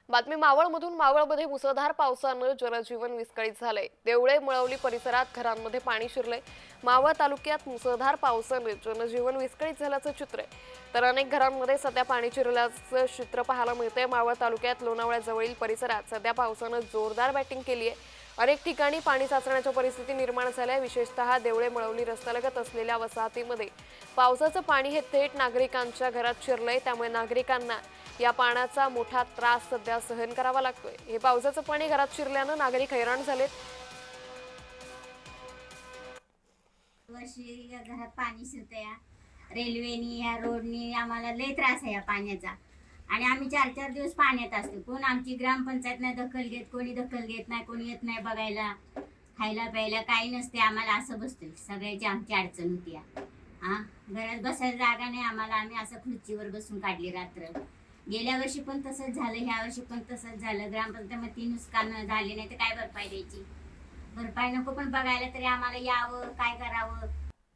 बातमी मावळमधून मावळमध्ये मुसळधार पावसानं जनजीवन विस्कळीत झालंय। देवळे मळवली परिसरात घरांमध्ये पाणी शिरलंय। मावळ तालुक्यात मुसळधार पावसाने जनजीवन विस्कळीत झाल्याचं चित्र आहे। तर अनेक घरांमध्ये सध्या पाणी शिरल्याचं चित्र पाहायला मिळतंय। मावळ तालुक्यात लोणावळ्याजवळील परिसरात सध्या पावसानं जोरदार बॅटिंग केली आहे। अनेक ठिकाणी पाणी साचण्याच्या परिस्थिती निर्माण झाल्या। विशेषतः देवळे मळवली रस्त्यालगत असलेल्या वसाहतीमध्ये पावसाचं पाणी हे थेट नागरिकांच्या घरात शिरलंय। त्यामुळे नागरिकांना या पाण्याचा मोठा त्रास सध्या सहन करावा लागतोय। हे पावसाचं पाणी घरात शिरल्यानं नागरिक हैराण झालेत। वर्षी घरात पाणी शिरतंय। रेल्वेनी या रोडनी आम्हाला लय त्रास आहे या पाण्याचा आणि आम्ही 4-4 दिवस पाण्यात असतो। कोण आमची ग्रामपंचायत नाही दखल घेत, कोणी दखल घेत नाही, कोणी येत नाही बघायला। खायला प्यायला काही नसते आम्हाला, असं बसतोय। सगळ्याची आमची अडचण होती घरात बसायला जागा नाही आम्हाला, आम्ही असं खुर्चीवर बसून काढली रात्र। गेल्या वर्षी पण तसंच झालं, ह्या वर्षी पण तसंच झालं। ग्रामपंचायतीमध्ये नुकसान झाले नाही तर काय भरपाई द्यायची? भरपाई नको पण बघायला तरी आम्हाला यावं, काय करावं